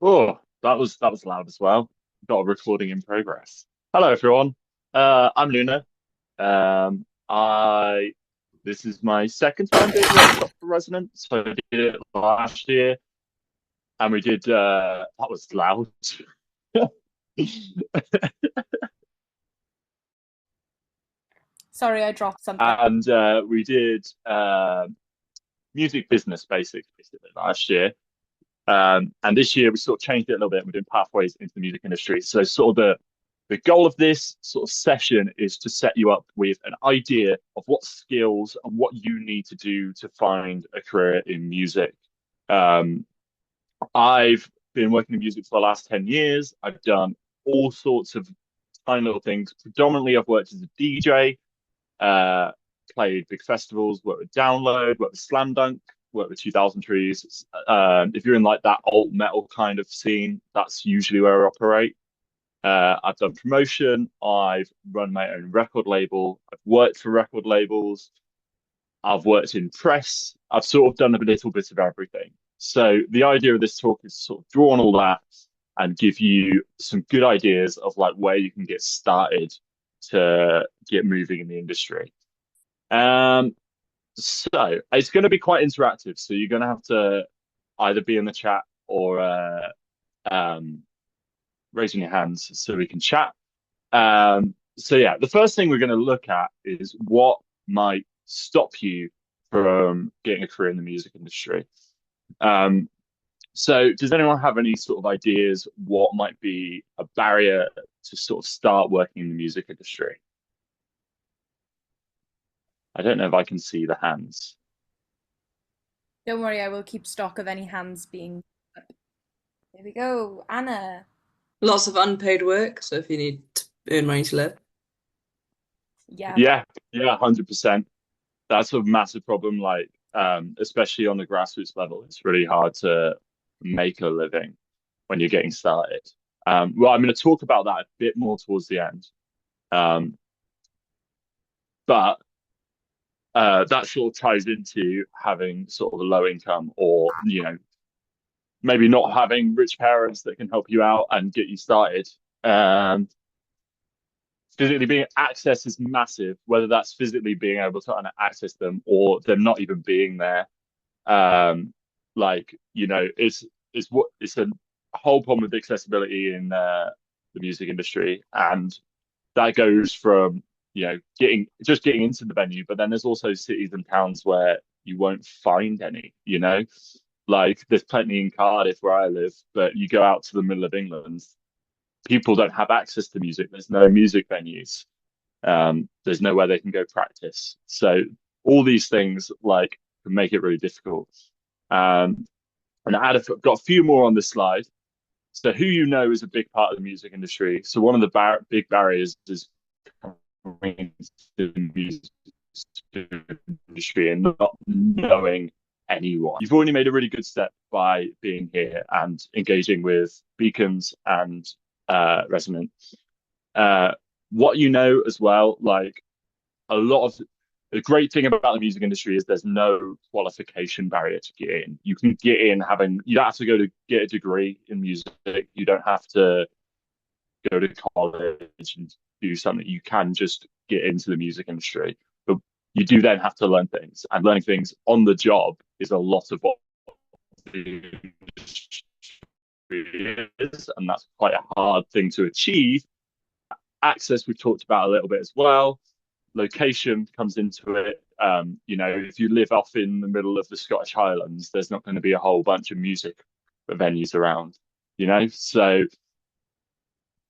Oh, that was loud as well. Got a recording in progress. Hello, everyone. I'm Luna. I This is my second time doing a workshop for Resonant. So I did it last year, and we did. That was loud. Sorry, I dropped something. And we did music business basics basically last year. And this year we sort of changed it a little bit. We're doing pathways into the music industry. So sort of the goal of this sort of session is to set you up with an idea of what skills and what you need to do to find a career in music. Um, I've been working in music for the last 10 years. I've done all sorts of tiny little things. Predominantly, I've worked as a DJ, uh, played big festivals, worked with Download, worked with Slam Dunk, worked with 2000 Trees. If you're in like that alt metal kind of scene, that's usually where I operate. I've done promotion. I've run my own record label. I've worked for record labels. I've worked in press. I've sort of done a little bit of everything. So the idea of this talk is to sort of draw on all that and give you some good ideas of like where you can get started to get moving in the industry. Um, so it's going to be quite interactive. So you're going to have to either be in the chat or um, raising your hands so we can chat. So yeah, the first thing we're going to look at is what might stop you from getting a career in the music industry. Um, so does anyone have any sort of ideas what might be a barrier to sort of start working in the music industry? I don't know if I can see the hands. Don't worry, I will keep stock of any hands being up. There we go. Anna. Lots of unpaid work, so if you need to earn money to live. Yeah. Yeah, yeah, 100%. That's a massive problem. Like, especially on the grassroots level, it's really hard to make a living when you're getting started. Well, I'm going to talk about that a bit more towards the end. Um, but that sort of ties into having sort of a low income or, maybe not having rich parents that can help you out and get you started. Um, Physically being access is massive, whether that's physically being able to access them or them not even being there. Um, it's a whole problem with accessibility in the music industry, and that goes from getting into the venue, but then there's also cities and towns where you won't find any. Like there's plenty in Cardiff where I live, but you go out to the middle of England, people don't have access to music. There's no music venues. There's nowhere they can go practice. So all these things like can make it really difficult. Um, and I've got a few more on this slide. So who you know is a big part of the music industry. So one of the big barriers is coming to the music industry and not knowing anyone. You've already made a really good step by being here and engaging with Beacons and Resonant. What you know as well, like a lot of the great thing about the music industry is there's no qualification barrier to get in. You can get in you don't have to go to get a degree in music. You don't have to go to college and do something. You can just get into the music industry. But you do then have to learn things. And learning things on the job is a lot of what the industry is. And that's quite a hard thing to achieve. Access, we've talked about a little bit as well. Location comes into it. If you live off in the middle of the Scottish Highlands, there's not going to be a whole bunch of music venues around, So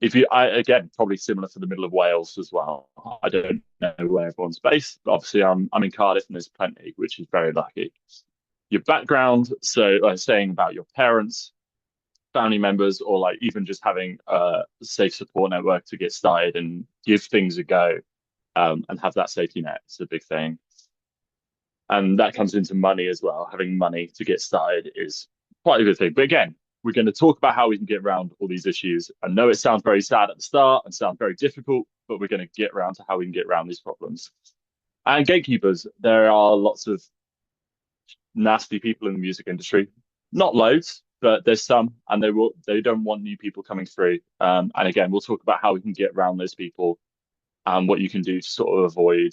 again, probably similar to the middle of Wales as well. I don't know where everyone's based, but obviously I'm in Cardiff and there's plenty, which is very lucky. Your background, so like saying about your parents, family members, or like even just having a safe support network to get started and give things a go, and have that safety net is a big thing. And that comes into money as well. Having money to get started is quite a good thing. But again, we're going to talk about how we can get around all these issues. I know it sounds very sad at the start and sounds very difficult, but we're going to get around to how we can get around these problems. And gatekeepers, there are lots of nasty people in the music industry. Not loads, but there's some, and they don't want new people coming through. And again, we'll talk about how we can get around those people and what you can do to sort of avoid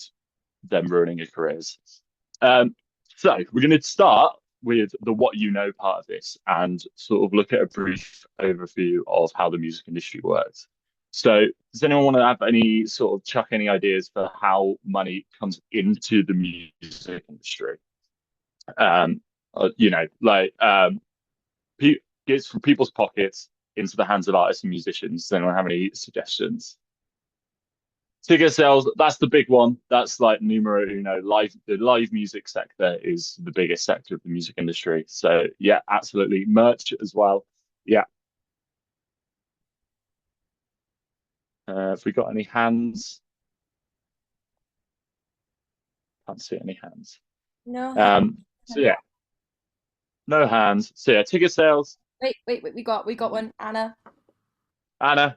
them ruining your careers. Um, so we're going to start with the what you know part of this and sort of look at a brief overview of how the music industry works. So does anyone want to have any sort of chuck any ideas for how money comes into the music industry? Um, like gets from people's pockets into the hands of artists and musicians. Does anyone have any suggestions? Ticket sales, that's the big one. That's like numero uno. The live music sector is the biggest sector of the music industry. So yeah, absolutely. Merch as well. Yeah. Have we got any hands? Can't see any hands. No. So yeah, no hands. So yeah, ticket sales. Wait. We got one. Anna. Anna.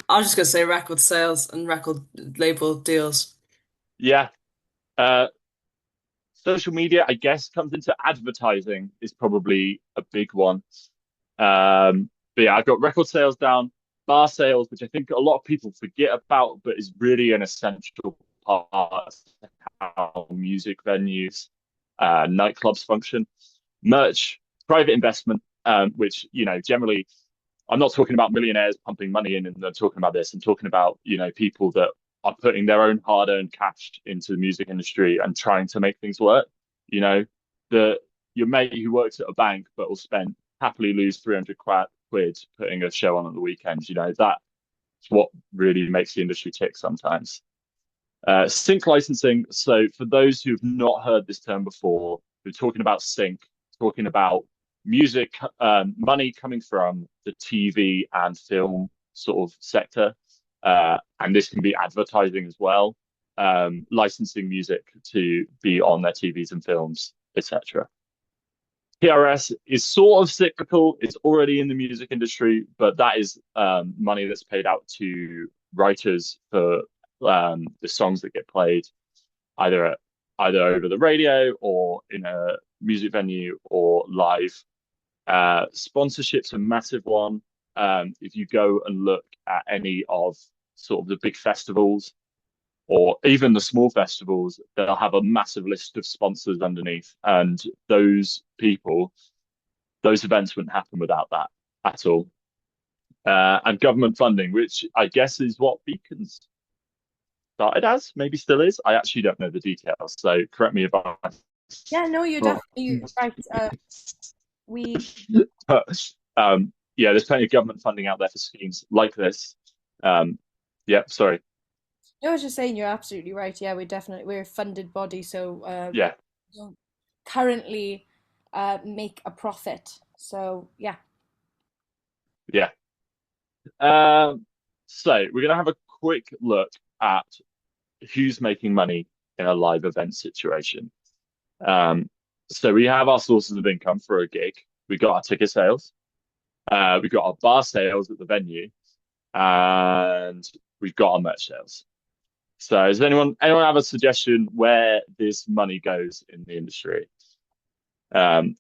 I was just gonna say record sales and record label deals. Yeah. Uh, Social media, I guess, comes into advertising is probably a big one. But yeah, I've got record sales down, bar sales, which I think a lot of people forget about, but is really an essential part of how music venues, nightclubs function. Merch, private investment, which, generally I'm not talking about millionaires pumping money in and they're talking about this. I'm talking about, people that are putting their own hard-earned cash into the music industry and trying to make things work. You know, your mate who works at a bank but will spend happily lose 300 quid putting a show on the weekends. That's what really makes the industry tick sometimes. Sync licensing. So for those who've not heard this term before, we're talking about sync, talking about music, money coming from the TV and film sort of sector. And this can be advertising as well, licensing music to be on their TVs and films, etc. PRS is sort of cyclical. It's already in the music industry, but that is money that's paid out to writers for the songs that get played either over the radio or in a music venue or live. Sponsorship's a massive one. If you go and look at any of sort of the big festivals or even the small festivals, they'll have a massive list of sponsors underneath. And those events wouldn't happen without that at all. And government funding, which I guess is what Beacons started as, maybe still is. I actually don't know the details, so correct me if I'm Yeah, no, you're wrong. definitely right. We Yeah, there's plenty of government funding out there for schemes like this. Yeah, sorry. No, I was just saying you're absolutely right. Yeah, we're a funded body, so Yeah, we don't currently make a profit. So yeah. yeah. So we're gonna have a quick look at who's making money in a live event situation. So we have our sources of income for a gig. We got our ticket sales. We got our bar sales at the venue, and we've got our merch sales. So does anyone have a suggestion where this money goes in the industry? Nope.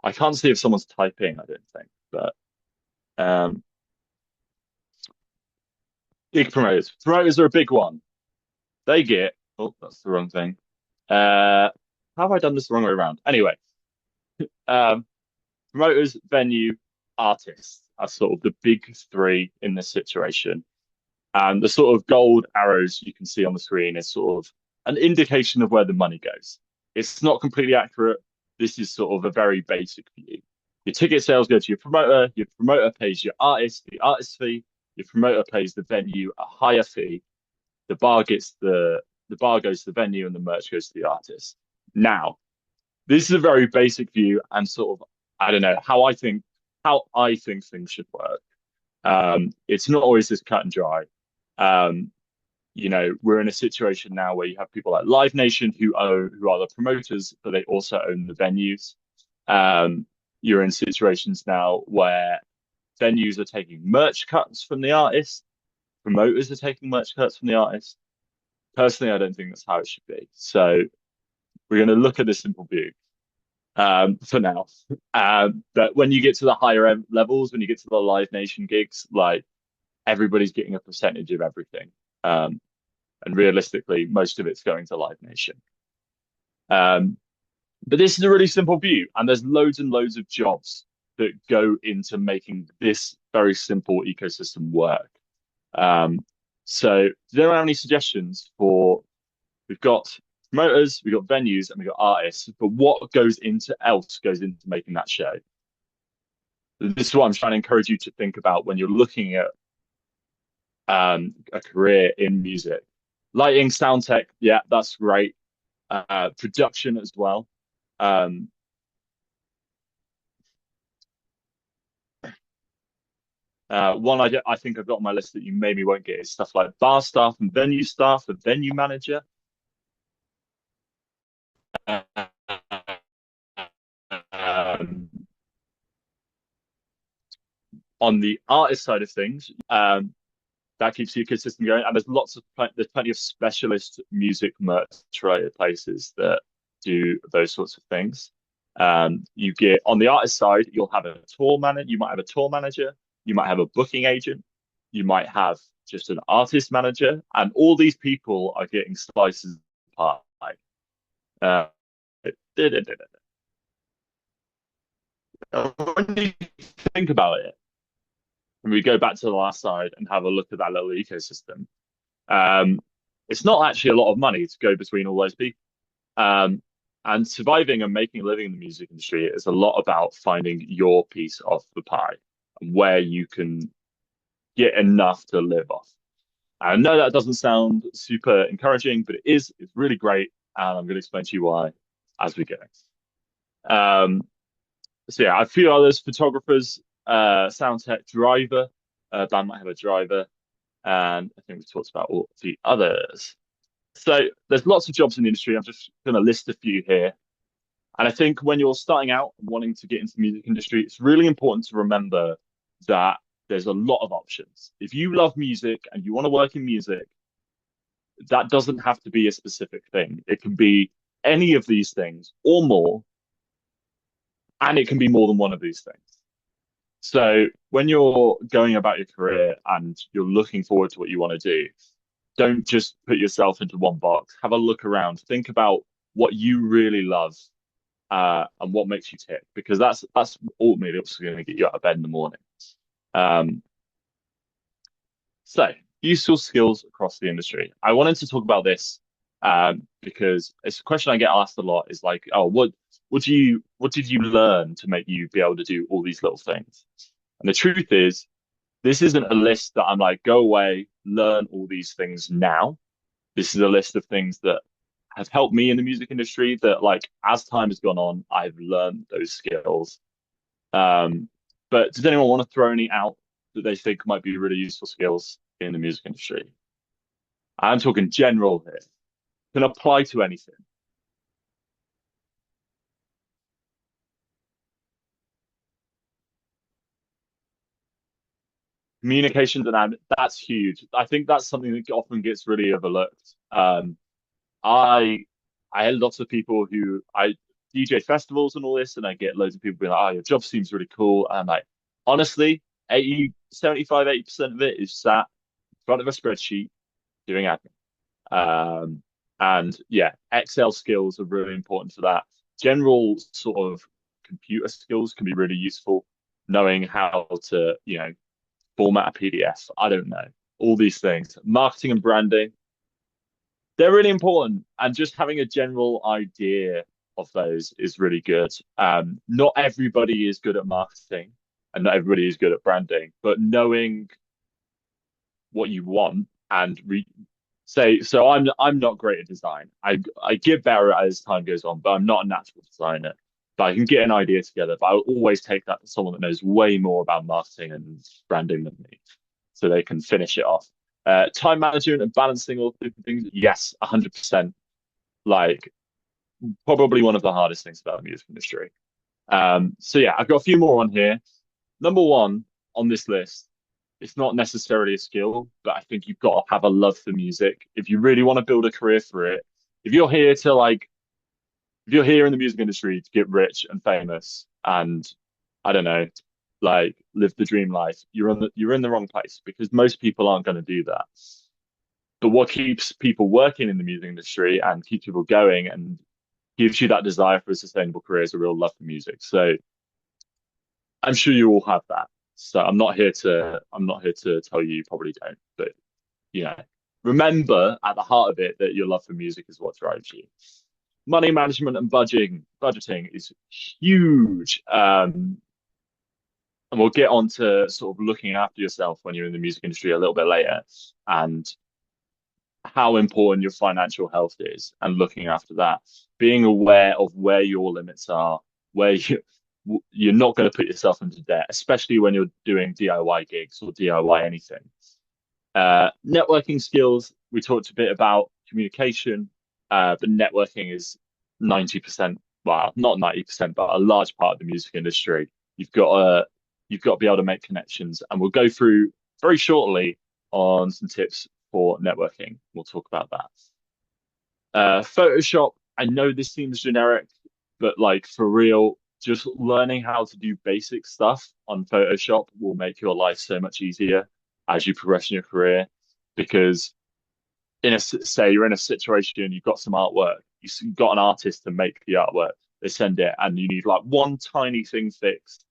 I can't see if someone's typing, I don't think, but um, gig promoters. Promoters are a big one. They get, oh, that's the wrong thing. How have I done this the wrong way around? Anyway, um, promoters, venue, artists are sort of the big three in this situation. And the sort of gold arrows you can see on the screen is sort of an indication of where the money goes. It's not completely accurate. This is sort of a very basic view. Your ticket sales go to your promoter pays your artist the artist fee, your promoter pays the venue a higher fee, the bar goes to the venue and the merch goes to the artist. Now, this is a very basic view and sort of, I don't know, how I think things should work. It's not always this cut and dry. We're in a situation now where you have people like Live Nation who are the promoters, but they also own the venues. You're in situations now where venues are taking merch cuts from the artists, promoters are taking merch cuts from the artists. Personally, I don't think that's how it should be. So we're going to look at this simple view for now. But when you get to the higher levels, when you get to the Live Nation gigs, like everybody's getting a percentage of everything. Um, and realistically, most of it's going to Live Nation. Um, but this is a really simple view, and there's loads and loads of jobs that go into making this very simple ecosystem work. Um, so, do anyone have any suggestions for? We've got promoters, we've got venues, and we've got artists. But what goes into making that show? This is what I'm trying to encourage you to think about when you're looking at a career in music. Lighting, sound tech, yeah, that's great. Production as well. Um, One I think I've got on my list that you maybe won't get is stuff like bar staff and venue staff, the venue manager. Um, on the artist side of things, that keeps the ecosystem going. And there's plenty of specialist music merch related places that do those sorts of things. You get on the artist side, you'll have a tour manager, you might have a tour manager, you might have a booking agent, you might have just an artist manager, and all these people are getting slices of pie. Uh, when you think about it, and we go back to the last slide and have a look at that little ecosystem, um, it's not actually a lot of money to go between all those people. Um, and surviving and making a living in the music industry is a lot about finding your piece of the pie and where you can get enough to live off. I know that doesn't sound super encouraging, but it is. It's really great, and I'm going to explain to you why as we go. Um, so yeah, a few others: photographers, sound tech, driver. Band might have a driver, and I think we've talked about all the others. So there's lots of jobs in the industry. I'm just going to list a few here. And I think when you're starting out and wanting to get into the music industry, it's really important to remember that there's a lot of options. If you love music and you want to work in music, that doesn't have to be a specific thing. It can be any of these things or more, and it can be more than one of these things. So when you're going about your career and you're looking forward to what you want to do, don't just put yourself into one box. Have a look around. Think about what you really love and what makes you tick, because that's ultimately also going to get you out of bed in the morning. Um, so useful skills across the industry. I wanted to talk about this because it's a question I get asked a lot. Is like, oh, what did you learn to make you be able to do all these little things? And the truth is, this isn't a list that I'm like, go away, learn all these things now. This is a list of things that have helped me in the music industry that, like, as time has gone on, I've learned those skills. But does anyone want to throw any out that they think might be really useful skills in the music industry? I'm talking general here. Can apply to anything. Communications and that's huge. I think that's something that often gets really overlooked. I I had lots of people who I DJ festivals and all this, and I get loads of people being like, "Oh, your job seems really cool." And I'm like, honestly, 80% of it is sat in front of a spreadsheet doing admin. Um, and yeah, Excel skills are really important for that. General sort of computer skills can be really useful. Knowing how to, format a PDF. I don't know. All these things. Marketing and branding, they're really important. And just having a general idea of those is really good. Not everybody is good at marketing and not everybody is good at branding, but knowing what you want and say, so I'm not great at design. I get better as time goes on, but I'm not a natural designer. But I can get an idea together. But I'll always take that to someone that knows way more about marketing and branding than me, so they can finish it off. Time management and balancing all different things. Yes, 100%. Like probably one of the hardest things about the music industry. So yeah, I've got a few more on here. Number one on this list it's not necessarily a skill, but I think you've got to have a love for music if you really want to build a career for it. If you're here to like, if you're here in the music industry to get rich and famous and I don't know, like live the dream life, you're in the wrong place because most people aren't going to do that. But what keeps people working in the music industry and keeps people going and gives you that desire for a sustainable career is a real love for music. So I'm sure you all have that. So I'm not here to tell you you probably don't, but you know, remember at the heart of it that your love for music is what drives you. Money management and budgeting is huge. And we'll get on to sort of looking after yourself when you're in the music industry a little bit later and how important your financial health is and looking after that. Being aware of where your limits are, where you're not going to put yourself into debt, especially when you're doing DIY gigs or DIY anything. Networking skills, we talked a bit about communication, but networking is 90%, well, not 90%, but a large part of the music industry. You've got to be able to make connections, and we'll go through very shortly on some tips for networking. We'll talk about that. Photoshop, I know this seems generic, but like for real, just learning how to do basic stuff on Photoshop will make your life so much easier as you progress in your career. Because say you're in a situation, you've got some artwork, you've got an artist to make the artwork, they send it, and you need like one tiny thing fixed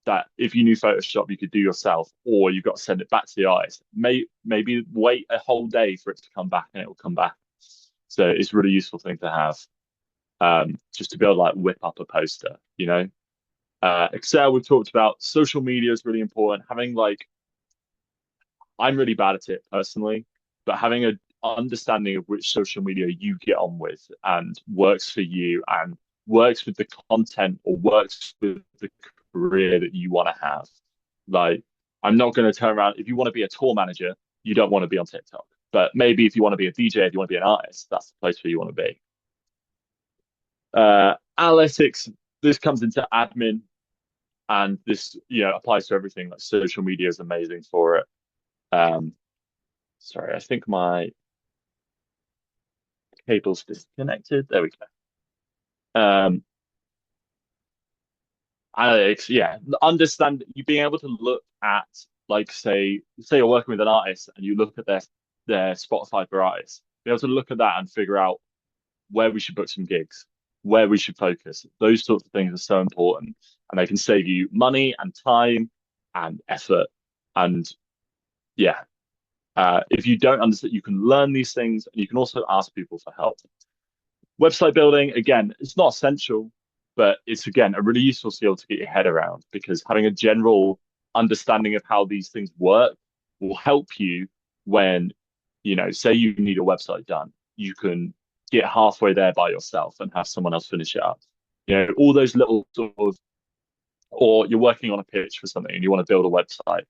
that if you knew Photoshop, you could do yourself, or you've got to send it back to the artist. Maybe wait a whole day for it to come back, and it will come back. So it's a really useful thing to have, just to be able to like whip up a poster, you know. Excel, we've talked about. Social media is really important. Having like, I'm really bad at it personally, but having a understanding of which social media you get on with and works for you and works with the content or works with the career that you want to have. Like, I'm not going to turn around. If you want to be a tour manager, you don't want to be on TikTok. But maybe if you want to be a DJ, if you want to be an artist, that's the place where you want to be. Analytics, this comes into admin, and this, you know, applies to everything. Like social media is amazing for it. Sorry, I think my cable's disconnected. There we go. Analytics, yeah. Understand you being able to look at like say you're working with an artist and you look at their Spotify for artists, be able to look at that and figure out where we should book some gigs, where we should focus. Those sorts of things are so important, and they can save you money and time and effort. And yeah, if you don't understand, you can learn these things, and you can also ask people for help. Website building, again, it's not essential, but it's again a really useful skill to get your head around because having a general understanding of how these things work will help you when, you know, say you need a website done, you can get halfway there by yourself and have someone else finish it up. You know, all those little sort of, or you're working on a pitch for something and you want to build a website,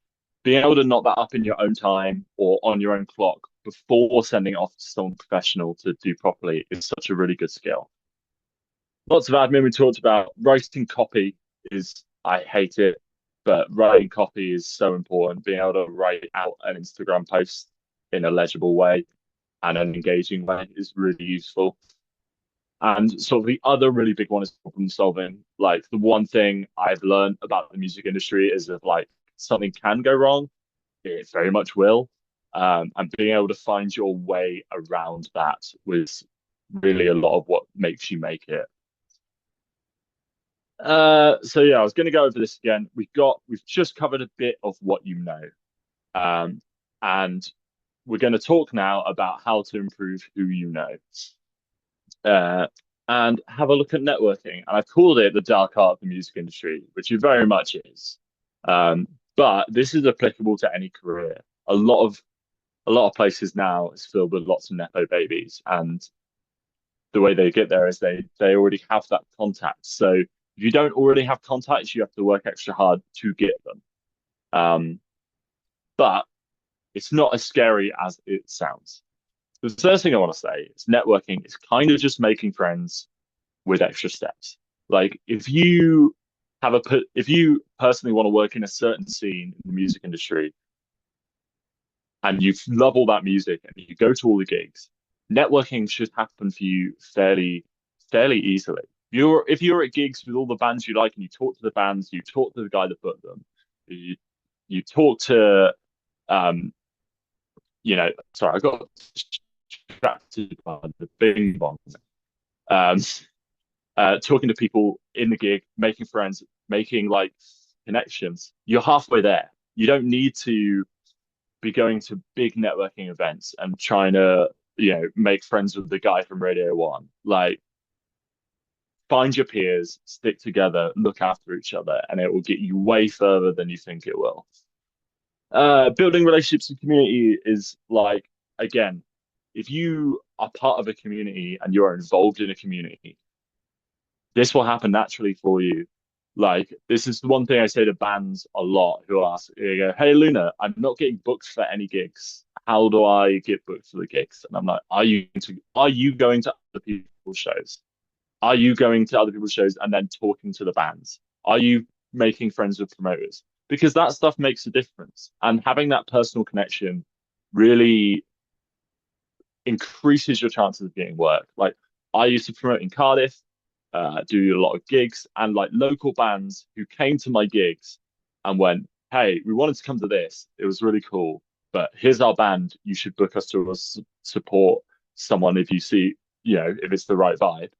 being able to knock that up in your own time or on your own clock before sending it off to someone professional to do properly is such a really good skill. Lots of admin we talked about. Writing copy is, I hate it, but writing copy is so important. Being able to write out an Instagram post in a legible way and an engaging way is really useful. And sort of the other really big one is problem solving. Like the one thing I've learned about the music industry is that like something can go wrong, it very much will. And being able to find your way around that was really a lot of what makes you make it. So yeah, I was going to go over this again. We've just covered a bit of what you know, and we're going to talk now about how to improve who you know, and have a look at networking. And I've called it the dark art of the music industry, which it very much is. But this is applicable to any career. A lot of places now is filled with lots of nepo babies, and the way they get there is they already have that contact. So if you don't already have contacts, you have to work extra hard to get them. But it's not as scary as it sounds. The first thing I want to say is networking is kind of just making friends with extra steps. Like if you personally want to work in a certain scene in the music industry, and you love all that music and you go to all the gigs, networking should happen for you fairly easily. If you're at gigs with all the bands you like and you talk to the bands, you talk to the guy that booked them, you you talk to sorry, I got distracted by the bing bong. Um, talking to people in the gig, making friends, making like connections, you're halfway there. You don't need to be going to big networking events and trying to, make friends with the guy from Radio One. Like, find your peers, stick together, look after each other, and it will get you way further than you think it will. Building relationships and community is like, again, if you are part of a community and you're involved in a community, this will happen naturally for you. Like, this is the one thing I say to bands a lot who ask, you go, "Hey, Luna, I'm not getting booked for any gigs. How do I get booked for the gigs?" And I'm like, "Are you going to other people's shows? Are you going to other people's shows and then talking to the bands? Are you making friends with promoters?" Because that stuff makes a difference. And having that personal connection really increases your chances of getting work. Like, I used to promote in Cardiff, do a lot of gigs, and like local bands who came to my gigs and went, "Hey, we wanted to come to this. It was really cool, but here's our band. You should book us to support someone if you see, if it's the right vibe."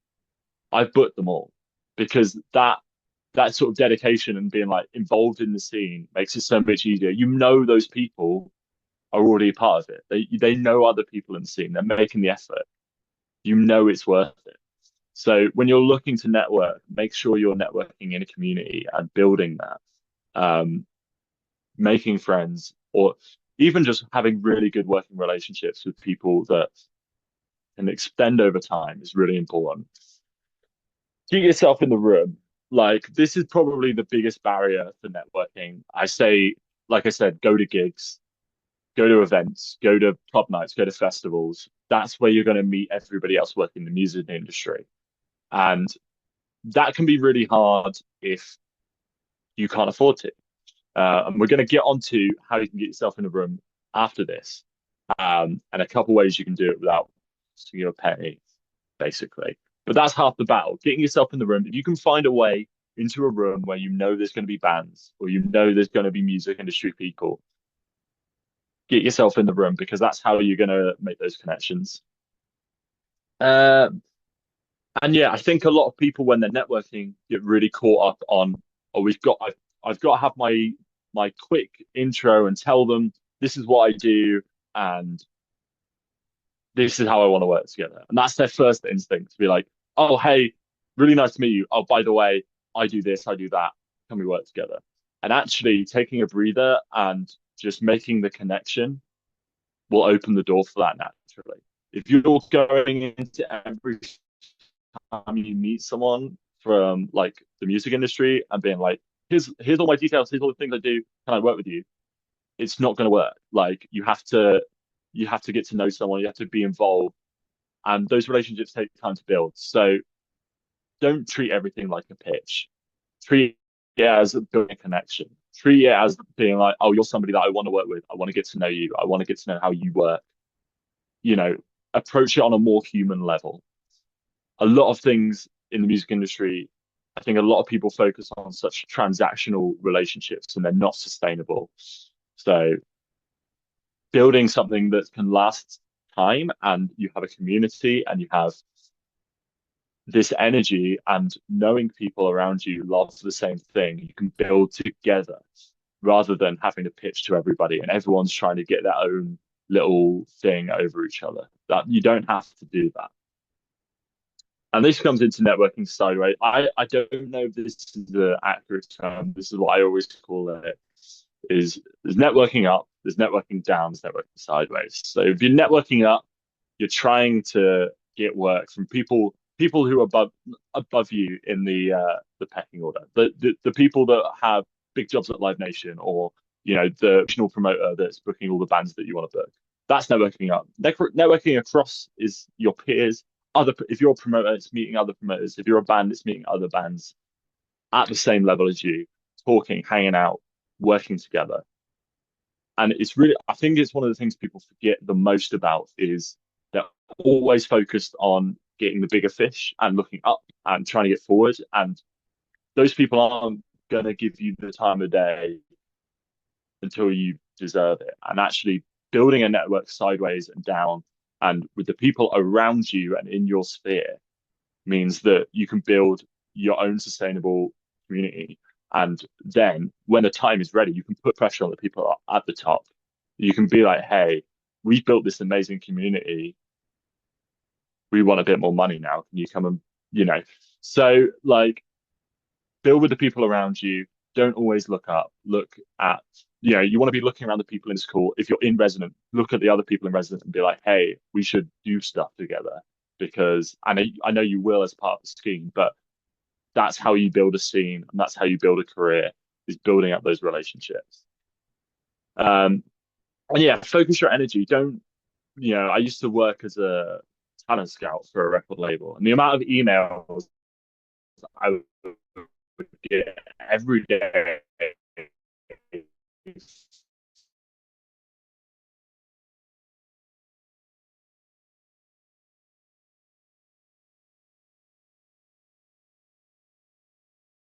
I've booked them all because that sort of dedication and being like involved in the scene makes it so much easier. Those people are already part of it. They know other people in the scene. They're making the effort. It's worth it. So when you're looking to network, make sure you're networking in a community and building that, making friends, or even just having really good working relationships with people that can extend over time is really important. Get yourself in the room. Like, this is probably the biggest barrier for networking. Like I said, go to gigs, go to events, go to club nights, go to festivals. That's where you're going to meet everybody else working in the music industry. And that can be really hard if you can't afford to. And we're going to get onto how you can get yourself in a room after this, and a couple ways you can do it without costing you a penny, basically. But that's half the battle. Getting yourself in the room. If you can find a way into a room where there's going to be bands or there's going to be music industry people, get yourself in the room because that's how you're going to make those connections. Uh, and yeah, I think a lot of people when they're networking get really caught up on, oh, I've got to have my quick intro and tell them this is what I do and this is how I want to work together. And that's their first instinct to be like, "Oh, hey, really nice to meet you. Oh, by the way, I do this, I do that. Can we work together?" And actually taking a breather and just making the connection will open the door for that naturally. If you're going into every time you meet someone from like the music industry and being like, here's all my details, here's all the things I do, can I work with you? It's not going to work. Like, you have to get to know someone, you have to be involved, and those relationships take time to build. So don't treat everything like a pitch. Treat it as building a connection. Treat it as being like, "Oh, you're somebody that I want to work with. I want to get to know you. I want to get to know how you work." You know, approach it on a more human level. A lot of things in the music industry, I think a lot of people focus on such transactional relationships and they're not sustainable. So building something that can last time and you have a community and you have this energy and knowing people around you love the same thing, you can build together rather than having to pitch to everybody and everyone's trying to get their own little thing over each other. That you don't have to do that. And this comes into networking sideways. I don't know if this is the accurate term. This is what I always call it. Is there's networking up, there's networking down, there's networking sideways. So if you're networking up, you're trying to get work from people who are above you in the pecking order. The people that have big jobs at Live Nation or the regional promoter that's booking all the bands that you want to book. That's networking up. Networking across is your peers. If you're a promoter, it's meeting other promoters. If you're a band, it's meeting other bands at the same level as you, talking, hanging out, working together. And it's really, I think it's one of the things people forget the most about is they're always focused on getting the bigger fish and looking up and trying to get forward. And those people aren't going to give you the time of day until you deserve it. And actually building a network sideways and down and with the people around you and in your sphere means that you can build your own sustainable community. And then when the time is ready, you can put pressure on the people at the top. You can be like, hey, we've built this amazing community. We want a bit more money now. Can you come and, you know, so like build with the people around you. Don't always look up. Look at, you know, you want to be looking around the people in school. If you're in Resonant, look at the other people in Resonant and be like, hey, we should do stuff together because I know you will as part of the scheme, but that's how you build a scene and that's how you build a career is building up those relationships. And yeah, focus your energy. Don't, you know, I used to work as a talent scout for a record label, and the amount of emails I would get every day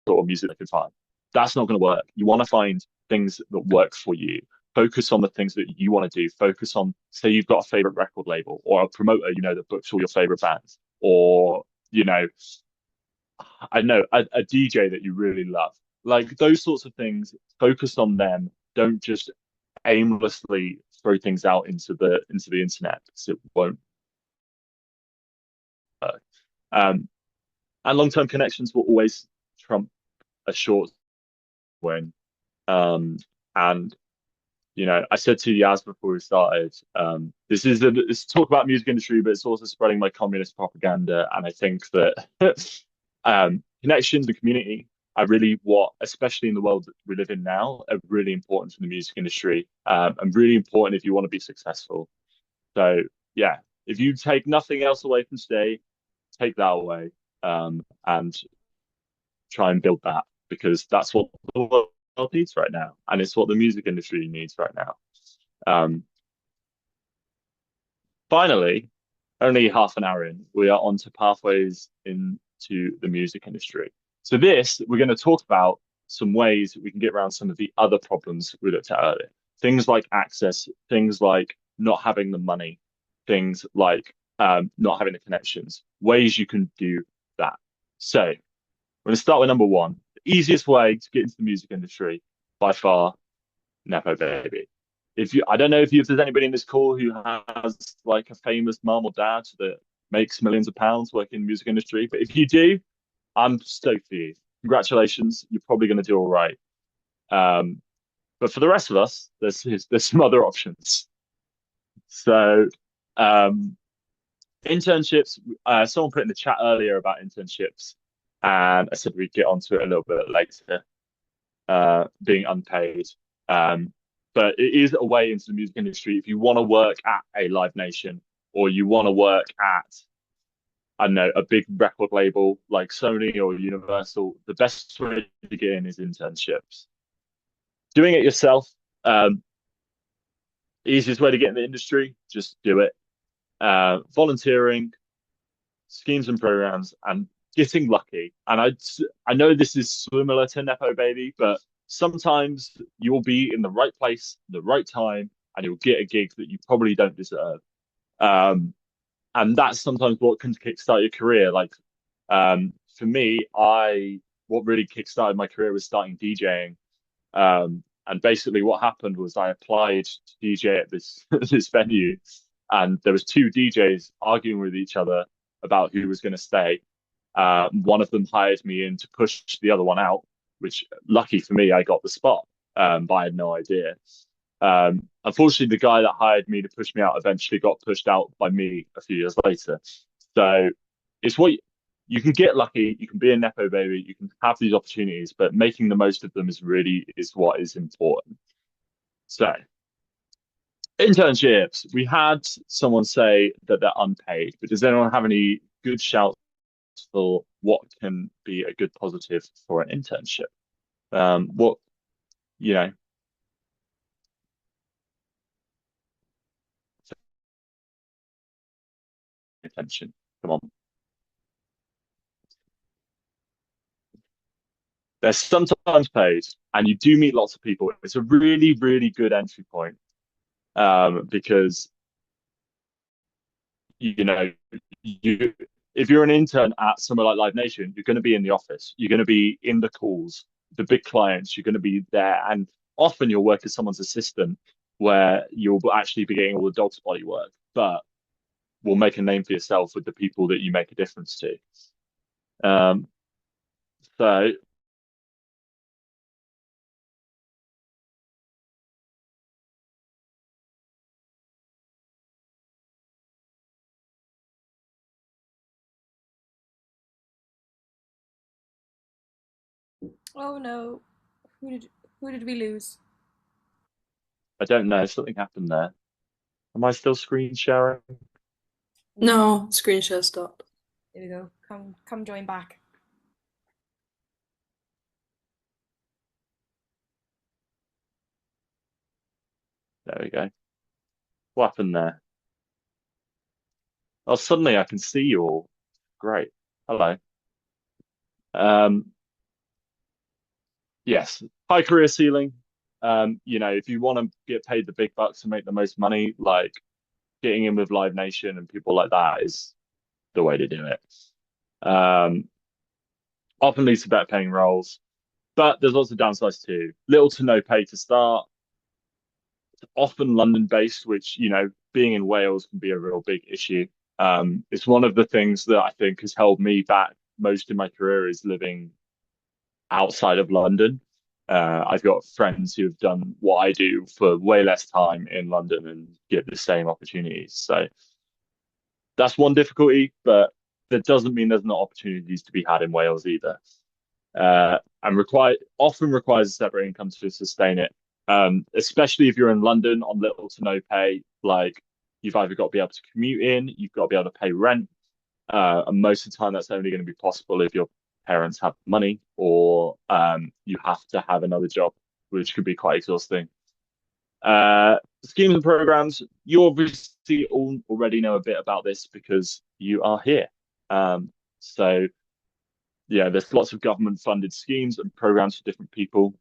sort of music I could find. That's not going to work. You want to find things that work for you. Focus on the things that you want to do. Focus on, say, you've got a favorite record label or a promoter, you know, that books all your favorite bands, or you know, I know a DJ that you really love. Like those sorts of things. Focus on them. Don't just aimlessly throw things out into the internet because it won't work. Um, and long-term connections will always trump a short win. Um, and you know, I said to Yaz before we started, this talk about music industry, but it's also spreading my communist propaganda. And I think that connections and community are really what, especially in the world that we live in now, are really important to the music industry, and really important if you want to be successful. So yeah, if you take nothing else away from today, take that away, and try and build that because that's what the world needs right now, and it's what the music industry needs right now. Um, Finally, only half an hour in, we are on to pathways into the music industry. So this, we're going to talk about some ways we can get around some of the other problems we looked at earlier. Things like access, things like not having the money, things like not having the connections, ways you can do that. So we're going to start with number one. The easiest way to get into the music industry by far, Nepo baby. If you, I don't know if there's anybody in this call who has like a famous mum or dad that makes millions of pounds working in the music industry, but if you do, I'm stoked for you. Congratulations, you're probably going to do all right. Um, but for the rest of us, there's some other options. So, um, internships. Someone put in the chat earlier about internships, and I said we'd get onto it a little bit later. Being unpaid. But it is a way into the music industry. If you want to work at a Live Nation or you want to work at, I don't know, a big record label like Sony or Universal, the best way to get in is internships. Doing it yourself, easiest way to get in the industry, just do it. Volunteering, schemes and programs, and getting lucky. And I know this is similar to Nepo Baby, but sometimes you'll be in the right place, the right time, and you'll get a gig that you probably don't deserve. Um, and that's sometimes what can kickstart your career. Like for me, I what really kickstarted my career was starting DJing. And basically, what happened was I applied to DJ at this this venue, and there was two DJs arguing with each other about who was going to stay. One of them hired me in to push the other one out, which lucky for me, I got the spot, but I had no idea. Unfortunately, the guy that hired me to push me out eventually got pushed out by me a few years later. So it's what you can get lucky, you can be a Nepo baby, you can have these opportunities, but making the most of them is what is important. So internships, we had someone say that they're unpaid, but does anyone have any good shouts for what can be a good positive for an internship? What, you know, attention. Come on. They're sometimes paid, and you do meet lots of people. It's a really, really good entry point, because you know you if you're an intern at somewhere like Live Nation, you're going to be in the office, you're going to be in the calls, the big clients, you're going to be there, and often you'll work as someone's assistant, where you'll actually be getting all the dog's body work, but will make a name for yourself with the people that you make a difference to. Um, so Oh no. Who did who did we lose? I don't know, something happened there. Am I still screen sharing? No, screen share stopped. There we go. Come join back. There we go. What happened there? Oh, suddenly I can see you all. Great. Hello. Um, yes, high career ceiling. If you want to get paid the big bucks and make the most money, like getting in with Live Nation and people like that is the way to do it. Um, Often leads to better paying roles, but there's lots of downsides too. Little to no pay to start. Often London based, which, being in Wales can be a real big issue. It's one of the things that I think has held me back most in my career is living outside of London. I've got friends who have done what I do for way less time in London and get the same opportunities. So that's one difficulty, but that doesn't mean there's not opportunities to be had in Wales either. And often requires a separate income to sustain it. Especially if you're in London on little to no pay, like you've either got to be able to commute in, you've got to be able to pay rent, and most of the time that's only going to be possible if your parents have money or you have to have another job, which could be quite exhausting. Schemes and programs, you obviously all already know a bit about this because you are here. So yeah, there's lots of government funded schemes and programs for different people.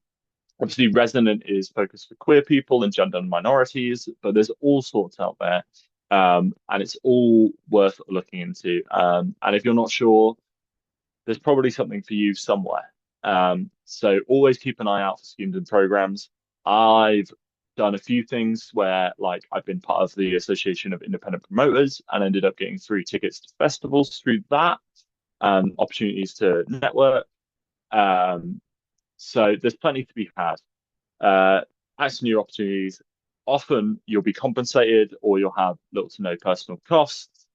Obviously, Resonant is focused for queer people and gender minorities, but there's all sorts out there. And it's all worth looking into. And if you're not sure, there's probably something for you somewhere. So always keep an eye out for schemes and programs. I've done a few things where, like, I've been part of the Association of Independent Promoters and ended up getting free tickets to festivals through that, and opportunities to network. Um, so there's plenty to be had. As new opportunities, often you'll be compensated or you'll have little to no personal costs,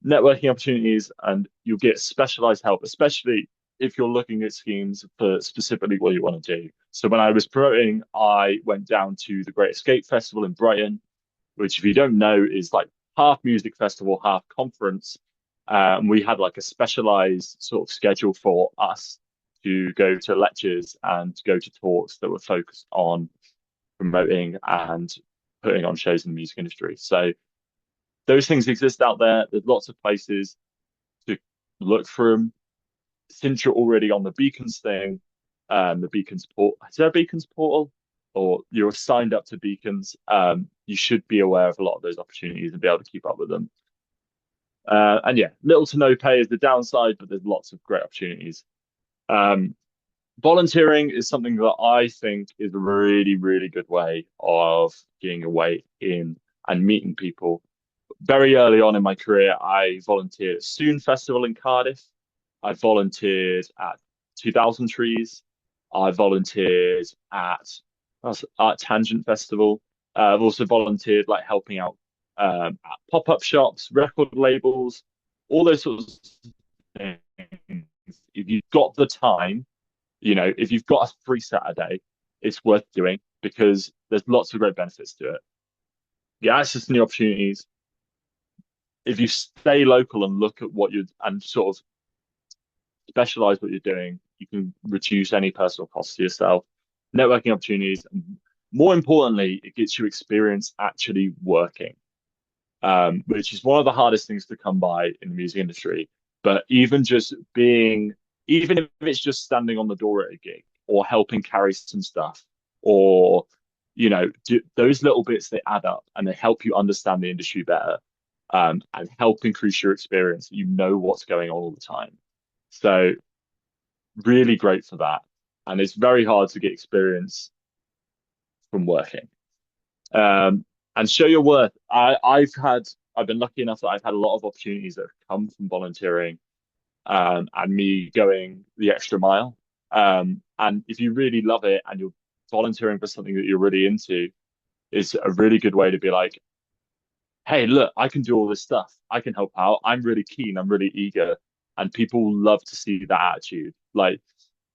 networking opportunities, and you'll get specialized help, especially if you're looking at schemes for specifically what you want to do. So when I was promoting, I went down to the Great Escape Festival in Brighton, which, if you don't know, is like half music festival, half conference. We had like a specialized sort of schedule for us to go to lectures and go to talks that were focused on promoting and putting on shows in the music industry. So those things exist out there. There's lots of places to look for them. Since you're already on the Beacons thing, the Beacons port, is there a Beacons portal? Or you're signed up to Beacons, you should be aware of a lot of those opportunities and be able to keep up with them. And yeah, little to no pay is the downside, but there's lots of great opportunities. Um, Volunteering is something that I think is a really, really good way of getting away in and meeting people. Very early on in my career, I volunteered at Soon Festival in Cardiff. I volunteered at 2000 Trees. I volunteered at Tangent Festival. I've also volunteered like helping out at pop-up shops, record labels, all those sorts of things. If you've got the time, if you've got a free Saturday, it's worth doing because there's lots of great benefits to it. Yeah, access to new opportunities. If you stay local and look at what you're and sort of specialize what you're doing, you can reduce any personal costs to yourself. Networking opportunities, and more importantly, it gets you experience actually working. which is one of the hardest things to come by in the music industry. But even if it's just standing on the door at a gig or helping carry some stuff, or those little bits, they add up and they help you understand the industry better, and help increase your experience. You know what's going on all the time. So really great for that. And it's very hard to get experience from working. And show your worth. I've been lucky enough that I've had a lot of opportunities that have come from volunteering, and me going the extra mile. And if you really love it and you're volunteering for something that you're really into, is a really good way to be like, hey, look, I can do all this stuff. I can help out. I'm really keen. I'm really eager. And people love to see that attitude. Like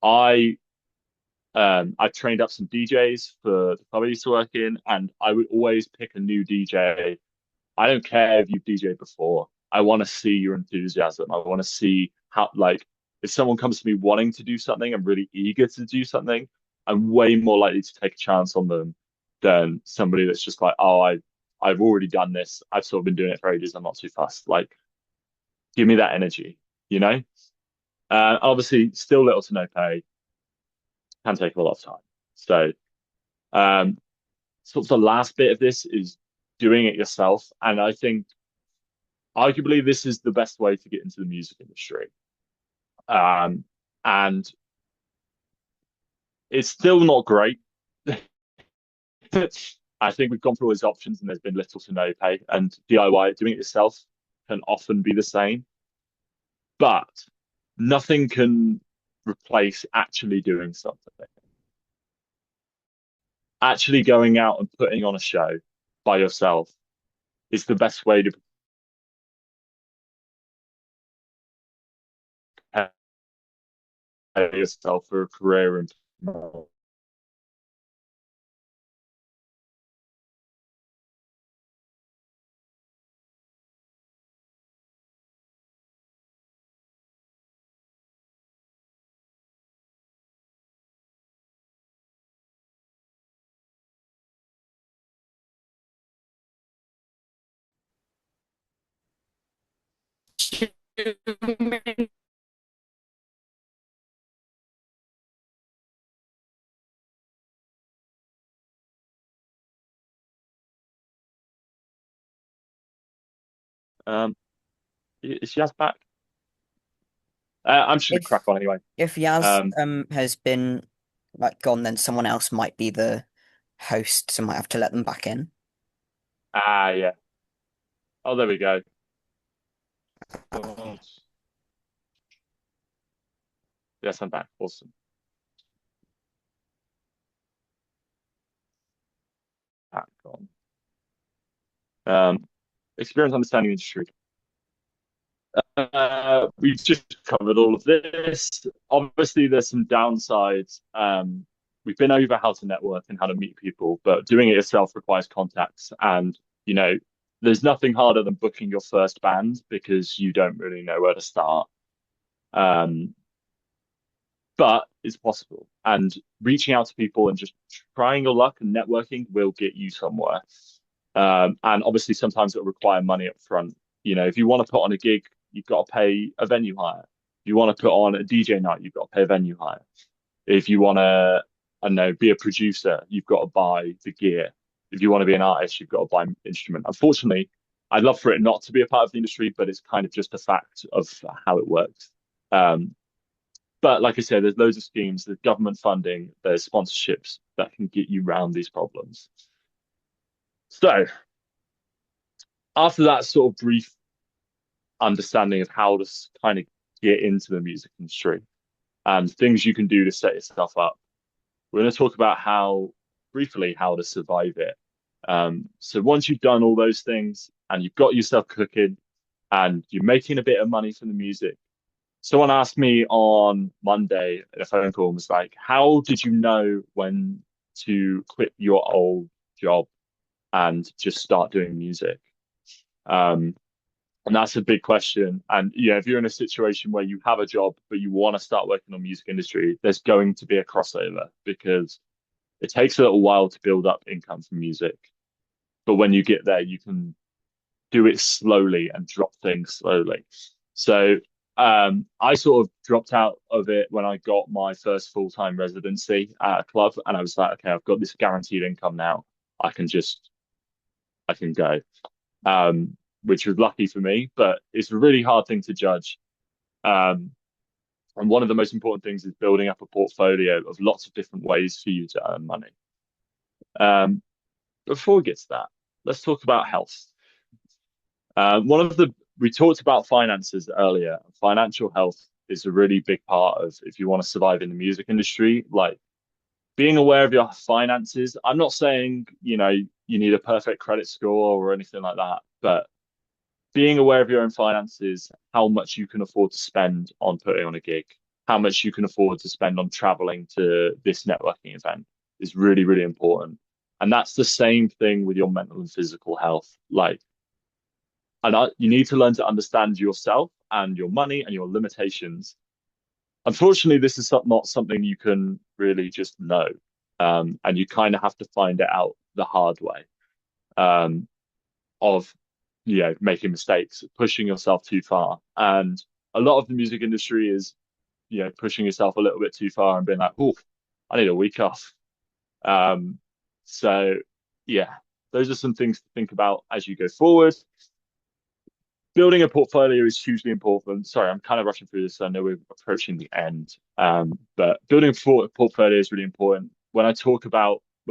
I I've trained up some DJs for the club I used to work in, and I would always pick a new DJ. I don't care if you've DJed before. I want to see your enthusiasm. I want to see how, like, if someone comes to me wanting to do something, I'm really eager to do something, I'm way more likely to take a chance on them than somebody that's just like, oh, I've already done this. I've sort of been doing it for ages. I'm not too fast. Like, give me that energy, you know? Obviously, still little to no pay, can take a lot of time. So, um, sort of the last bit of this is doing it yourself. And I think arguably this is the best way to get into the music industry. And it's still not great. I think we've gone through all these options and there's been little to no pay. And DIY, doing it yourself, can often be the same. But nothing can replace actually doing something. Actually going out and putting on a show by yourself is the best way to prepare yourself for a career in. Um, is Yaz back? I'm just gonna crack If on anyway. if Yaz Um, has been like gone, then someone else might be the host, so might have to let them back in. yeah. Oh, there we go. God. Yes, I'm back. Awesome. Back on. Um, experience understanding the industry. We've just covered all of this. Obviously, there's some downsides. We've been over how to network and how to meet people, but doing it yourself requires contacts. And, you know, there's nothing harder than booking your first band because you don't really know where to start. Um, but it's possible. And reaching out to people and just trying your luck and networking will get you somewhere. And obviously, sometimes it'll require money up front. You know, if you want to put on a gig, you've got to pay a venue hire. If you want to put on a DJ night, you've got to pay a venue hire. If you want to, I don't know, be a producer, you've got to buy the gear. If you want to be an artist, you've got to buy an instrument. Unfortunately, I'd love for it not to be a part of the industry, but it's kind of just a fact of how it works. Um, but like I said, there's loads of schemes, there's government funding, there's sponsorships that can get you around these problems. So after that sort of brief understanding of how to kind of get into the music industry and things you can do to set yourself up, we're going to talk about briefly how to survive it. So once you've done all those things and you've got yourself cooking and you're making a bit of money from the music, someone asked me on Monday in a phone call and was like, how did you know when to quit your old job and just start doing music? Um, and that's a big question. And if you're in a situation where you have a job but you want to start working on music industry, there's going to be a crossover because it takes a little while to build up income from music. But when you get there, you can do it slowly and drop things slowly. So I sort of dropped out of it when I got my first full-time residency at a club, and I was like, okay, I've got this guaranteed income now. I can just I can go, which was lucky for me, but it's a really hard thing to judge. Um, and one of the most important things is building up a portfolio of lots of different ways for you to earn money. Before we get to that, let's talk about health. One of the We talked about finances earlier. Financial health is a really big part of if you want to survive in the music industry. Like being aware of your finances. I'm not saying, you need a perfect credit score or anything like that, but being aware of your own finances, how much you can afford to spend on putting on a gig, how much you can afford to spend on traveling to this networking event is really, really important. And that's the same thing with your mental and physical health. You need to learn to understand yourself and your money and your limitations. Unfortunately, this is not something you can really just know. And you kind of have to find it out the hard way, um, of, making mistakes, pushing yourself too far. And a lot of the music industry is, pushing yourself a little bit too far and being like, oh, I need a week off. Um, so yeah, those are some things to think about as you go forward. Building a portfolio is hugely important. Sorry, I'm kind of rushing through this. So I know we're approaching the end. But building a portfolio is really important. When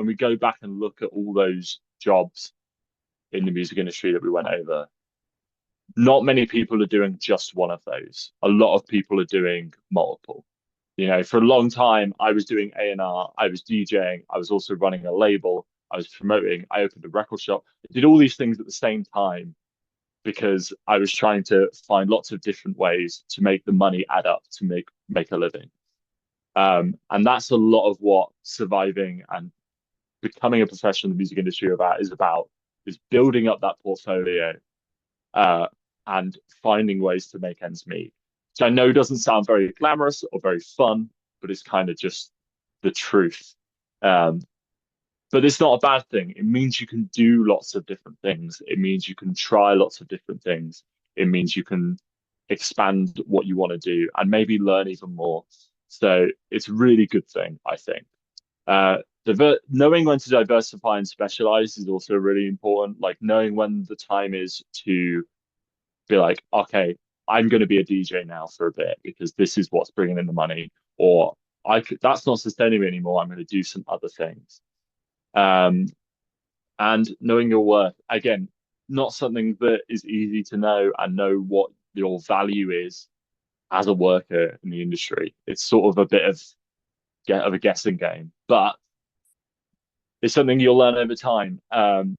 we go back and look at all those jobs in the music industry that we went over, not many people are doing just one of those. A lot of people are doing multiple. For a long time, I was doing A&R, I was DJing, I was also running a label, I was promoting, I opened a record shop. I did all these things at the same time because I was trying to find lots of different ways to make the money add up to make a living. And that's a lot of what surviving and becoming a professional in the music industry is building up that portfolio, and finding ways to make ends meet. Which I know doesn't sound very glamorous or very fun, but it's kind of just the truth. Um, but it's not a bad thing. It means you can do lots of different things. It means you can try lots of different things. It means you can expand what you want to do and maybe learn even more. So it's a really good thing, I think. Knowing when to diversify and specialize is also really important. Like knowing when the time is to be like, okay, I'm going to be a DJ now for a bit because this is what's bringing in the money, or that's not sustaining me anymore. I'm going to do some other things. Um, and knowing your worth, again, not something that is easy to know and know what your value is as a worker in the industry. It's sort of a bit of a guessing game, but it's something you'll learn over time. And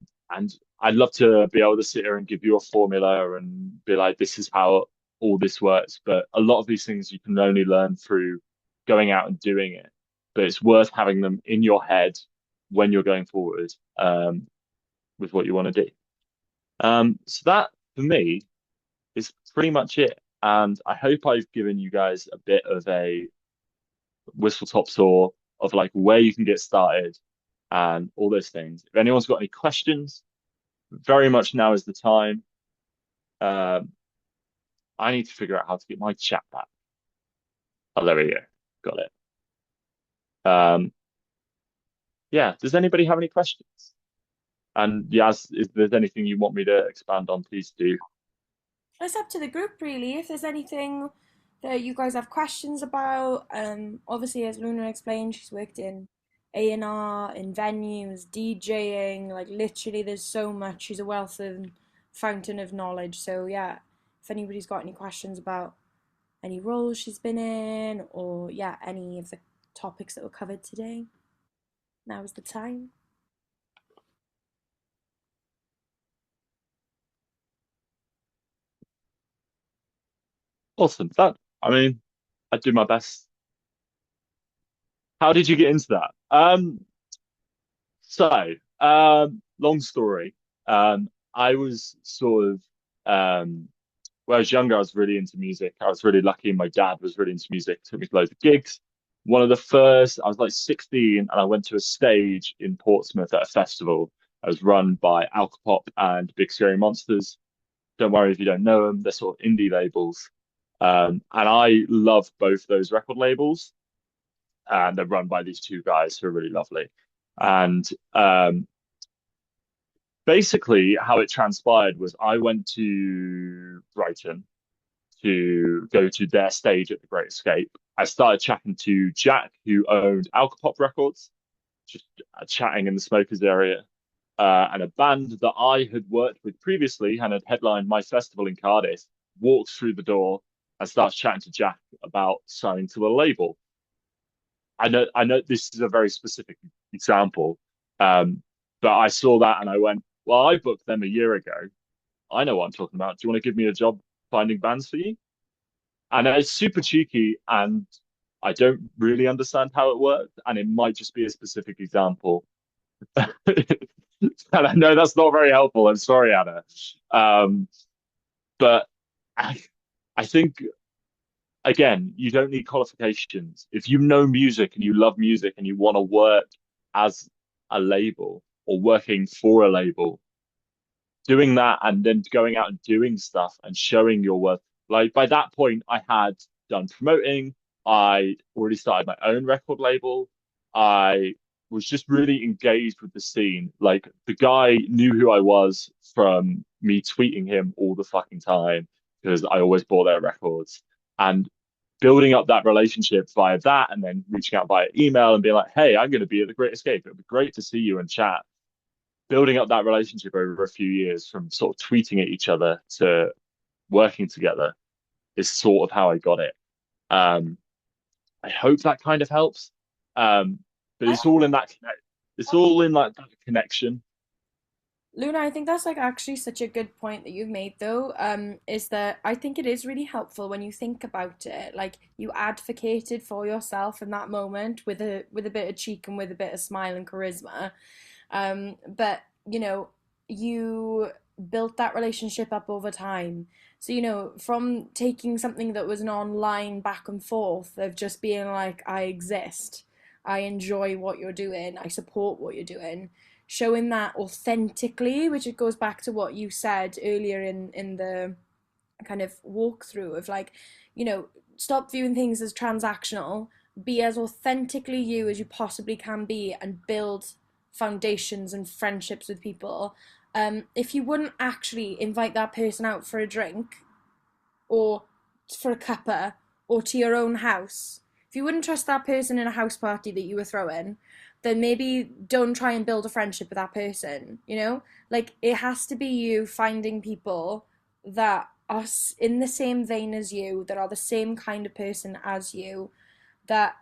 I'd love to be able to sit here and give you a formula and be like, this is how all this works. But a lot of these things you can only learn through going out and doing it. But it's worth having them in your head when you're going forward, with what you want to do. So that for me is pretty much it. And I hope I've given you guys a bit of a whistle top tour of like where you can get started and all those things. If anyone's got any questions, very much now is the time. Um, I need to figure out how to get my chat back. Oh, there we go. Got it. Um, yeah, does anybody have any questions? And Yaz, if there's anything you want me to expand on, please do. It's up to the group, really. If there's anything that you guys have questions about, obviously, as Luna explained, she's worked in A&R, in venues, DJing, like literally, there's so much. She's a wealth of fountain of knowledge. So yeah, if anybody's got any questions about any roles she's been in, or yeah, any of the topics that were covered today, now is the time. Awesome. I do my best. How did you get into that? Long story. I was sort of, when I was younger, I was really into music. I was really lucky. My dad was really into music, took me to loads of gigs. One of the first, I was like 16, and I went to a stage in Portsmouth at a festival. I was run by Alcopop and Big Scary Monsters. Don't worry if you don't know them. They're sort of indie labels. And I love both those record labels, and they're run by these two guys who are really lovely. And basically, how it transpired was I went to Brighton to go to their stage at the Great Escape. I started chatting to Jack, who owned Alcopop Records, just chatting in the smokers area. And a band that I had worked with previously and had headlined my festival in Cardiff walked through the door and starts chatting to Jack about signing to a label. I know this is a very specific example, um, but I saw that and I went, well, I booked them a year ago. I know what I'm talking about. Do you want to give me a job finding bands for you? And it's super cheeky, and I don't really understand how it worked, and it might just be a specific example. And I know that's not very helpful. I'm sorry, Anna. Um, but I, I think again, you don't need qualifications. If you know music and you love music and you want to work as a label or working for a label, doing that and then going out and doing stuff and showing your worth. Like by that point, I had done promoting. I already started my own record label. I was just really engaged with the scene. Like the guy knew who I was from me tweeting him all the fucking time because I always bought their records. And building up that relationship via that and then reaching out via email and being like, hey, I'm going to be at the Great Escape. It would be great to see you and chat. Building up that relationship over a few years from sort of tweeting at each other to working together is sort of how I got it. Um, I hope that kind of helps. But I, it's all in that it's all in like that connection. Luna, I think that's like actually such a good point that you've made though, is that I think it is really helpful when you think about it. Like you advocated for yourself in that moment with a bit of cheek and with a bit of smile and charisma. But you built that relationship up over time. So, from taking something that was an online back and forth of just being like, I exist, I enjoy what you're doing, I support what you're doing, showing that authentically, which it goes back to what you said earlier in the kind of walkthrough of like, you know, stop viewing things as transactional, be as authentically you as you possibly can be, and build foundations and friendships with people. If you wouldn't actually invite that person out for a drink or for a cuppa or to your own house, if you wouldn't trust that person in a house party that you were throwing, then maybe don't try and build a friendship with that person, you know? Like, it has to be you finding people that are in the same vein as you, that are the same kind of person as you, that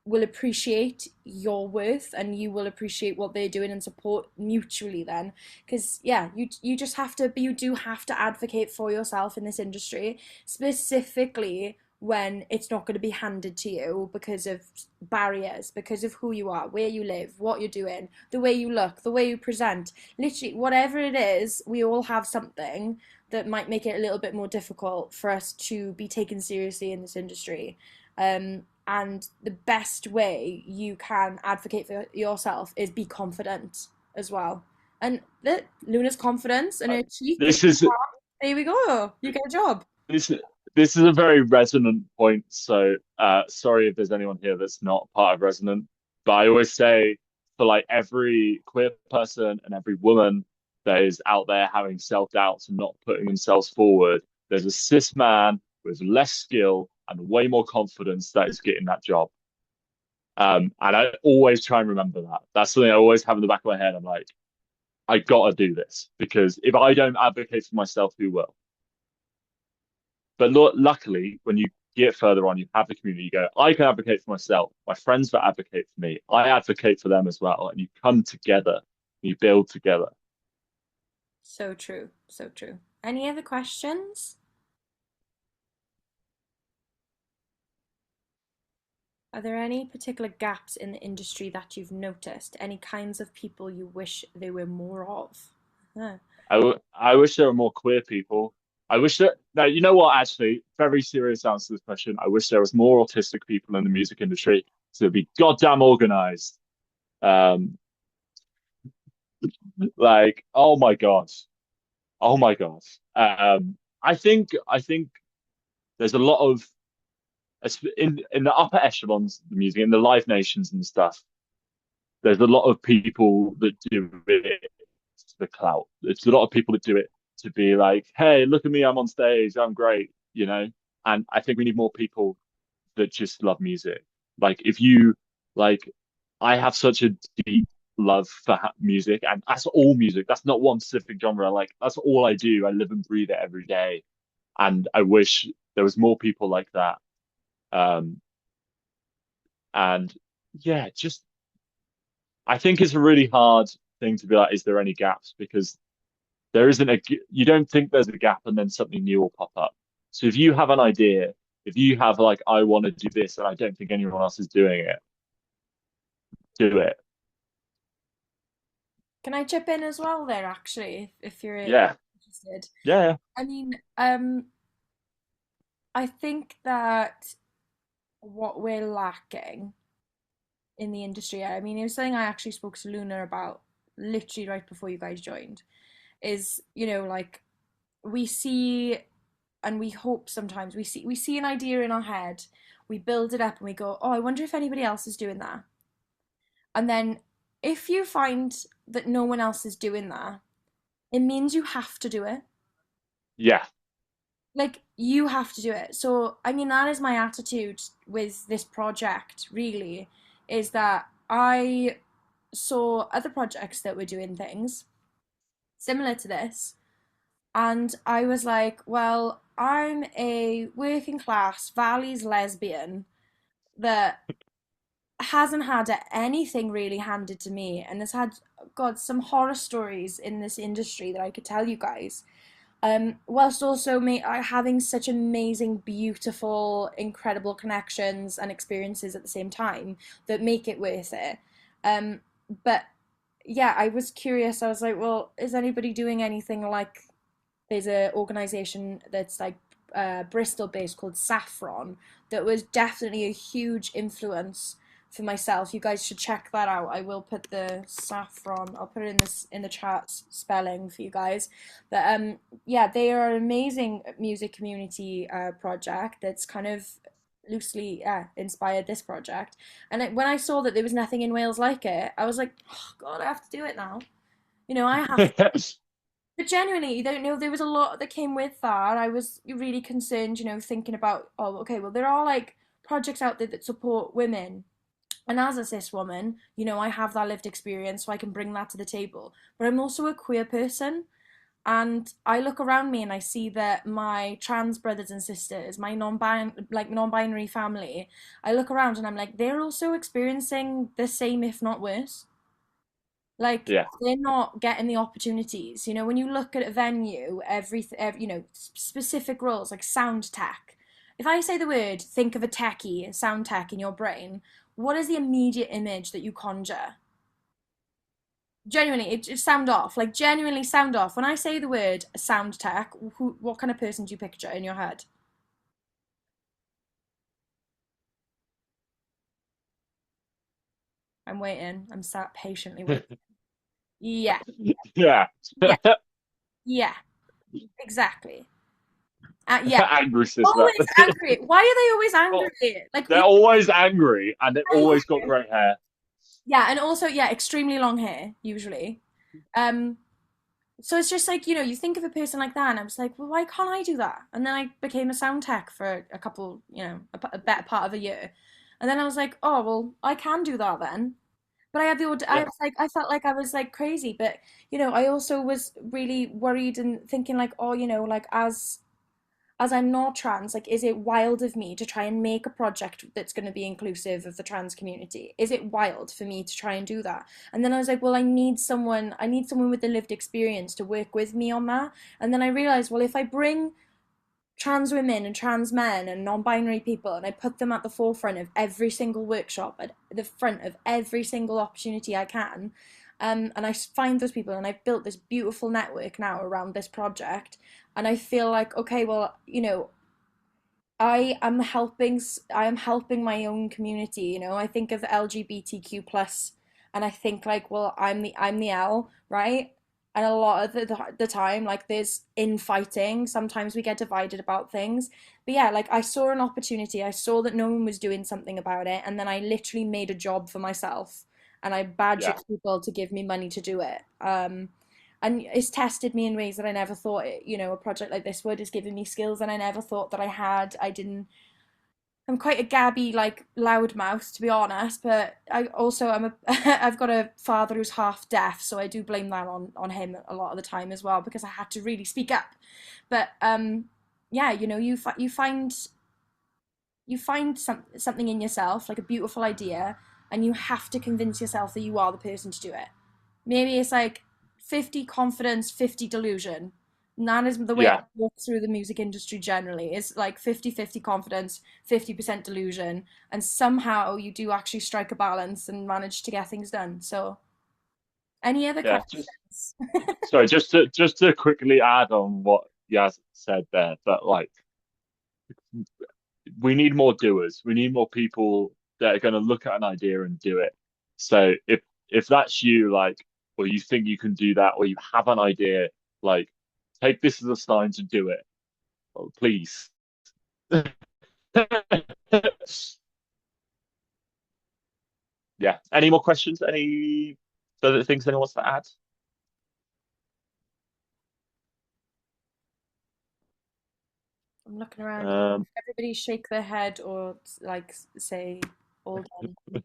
will appreciate your worth and you will appreciate what they're doing and support mutually then, because yeah, you just have to, but you do have to advocate for yourself in this industry, specifically when it's not going to be handed to you because of barriers, because of who you are, where you live, what you're doing, the way you look, the way you present, literally whatever it is. We all have something that might make it a little bit more difficult for us to be taken seriously in this industry. And the best way you can advocate for yourself is be confident as well. And Luna's confidence and her cheek and This is there we go. You get a job. this this is a very resonant point. So sorry if there's anyone here that's not part of Resonant, but I always say for like every queer person and every woman that is out there having self-doubts and not putting themselves forward, there's a cis man with less skill and way more confidence that is getting that job. And I always try and remember that. That's something I always have in the back of my head. I'm like, I gotta do this because if I don't advocate for myself, who will? But luckily, when you get further on, you have the community. You go, I can advocate for myself. My friends that advocate for me, I advocate for them as well. And you come together, you build together. So true. So true. Any other questions? Are there any particular gaps in the industry that you've noticed? Any kinds of people you wish there were more of? Huh. I wish there were more queer people. I wish that, now, you know what, actually, very serious answer to this question. I wish there was more autistic people in the music industry to be goddamn organized. Um, like, oh my God. Oh my gosh. I think there's a lot of in the upper echelons of the music, in the Live Nations and stuff. There's a lot of people that do it to the clout. There's a lot of people that do it to be like, hey, look at me, I'm on stage, I'm great, you know? And I think we need more people that just love music. Like, if you, like, I have such a deep love for music, and that's all music. That's not one specific genre. Like, that's all I do. I live and breathe it every day. And I wish there was more people like that. Um, and yeah, just I think it's a really hard thing to be like, is there any gaps? Because there isn't you don't think there's a gap and then something new will pop up. So if you have an idea, if you have like, I want to do this and I don't think anyone else is doing it, do it. Can I chip in as well there, actually, if you're Yeah. interested? Yeah. I mean, I think that what we're lacking in the industry, I mean, it was something I actually spoke to Luna about literally right before you guys joined, is, like we see and we hope sometimes we see an idea in our head, we build it up and we go, oh, I wonder if anybody else is doing that. And then if you find that no one else is doing that, it means you have to do it. Yeah. Like you have to do it. So I mean that is my attitude with this project really, is that I saw other projects that were doing things similar to this, and I was like, well, I'm a working class Valley's lesbian that hasn't had anything really handed to me and has had, God, some horror stories in this industry that I could tell you guys. Whilst also having such amazing, beautiful, incredible connections and experiences at the same time that make it worth it. Um, but yeah, I was curious. I was like, well, is anybody doing anything like there's an organization that's like Bristol based called Saffron that was definitely a huge influence for myself. You guys should check that out. I will put the Saffron. I'll put it in the chat spelling for you guys. But yeah, they are an amazing music community project that's kind of loosely inspired this project. And when I saw that there was nothing in Wales like it, I was like, oh, God, I have to do it now. I have. But genuinely, you don't know, there was a lot that came with that. I was really concerned, thinking about, oh, okay, well, there are like projects out there that support women. And as a cis woman, I have that lived experience, so I can bring that to the table. But I'm also a queer person. And I look around me and I see that my trans brothers and sisters, my non-binary family, I look around and I'm like, they're also experiencing the same, if not worse. Like Yeah. they're not getting the opportunities. When you look at a venue, specific roles like sound tech. If I say the word, think of a techie, sound tech in your brain, what is the immediate image that you conjure? Genuinely, it just sound off. Like genuinely sound off. When I say the word sound tech, what kind of person do you picture in your head? I'm waiting. I'm sat patiently waiting. Yeah, Yeah. yeah, yeah, exactly. Yeah, Angry sis that. always angry. Why are they always angry? Like They're always angry and they've always got angry. great hair. Yeah, and also yeah, extremely long hair usually. Um, so it's just like you think of a person like that, and I was like, well, why can't I do that? And then I became a sound tech for a couple, a better part of a year, and then I was like, oh well, I can do that then. But I had I Yeah. was like, I felt like I was like crazy, but I also was really worried and thinking like, oh, like as I'm not trans, like, is it wild of me to try and make a project that's going to be inclusive of the trans community? Is it wild for me to try and do that? And then I was like, well, I need someone with the lived experience to work with me on that. And then I realized, well, if I bring trans women and trans men and non-binary people and I put them at the forefront of every single workshop, at the front of every single opportunity I can, and I find those people and I've built this beautiful network now around this project, and I feel like, okay, well, I am helping my own community. I think of LGBTQ plus, and I think like, well, I'm the L, right? and a lot of the time, like there's infighting. Sometimes we get divided about things. But yeah, like I saw an opportunity. I saw that no one was doing something about it, and then I literally made a job for myself, and I badgered Yeah, people to give me money to do it. And it's tested me in ways that I never thought a project like this would. It's given me skills that I never thought that I had. I'm quite a gabby, like loudmouth, to be honest. But I've got a father who's half deaf, so I do blame that on him a lot of the time as well because I had to really speak up. But yeah, you find something in yourself, like a beautiful idea, and you have to convince yourself that you are the person to do it. Maybe it's like 50 confidence, 50 delusion. And that is the way I yeah, walk through the music industry generally. It's like 50-50 confidence, 50% delusion. And somehow you do actually strike a balance and manage to get things done. So, any other yeah. Just questions? sorry, just to quickly add on what Yaz said there, but like we need more doers. We need more people that are going to look at an idea and do it. So if that's you, like, or you think you can do that, or you have an idea, like, take this as a sign to do it. Oh, please. Yeah. Any more questions? Any further things anyone wants to add? I'm looking around. Um, Everybody shake their head or like say all done.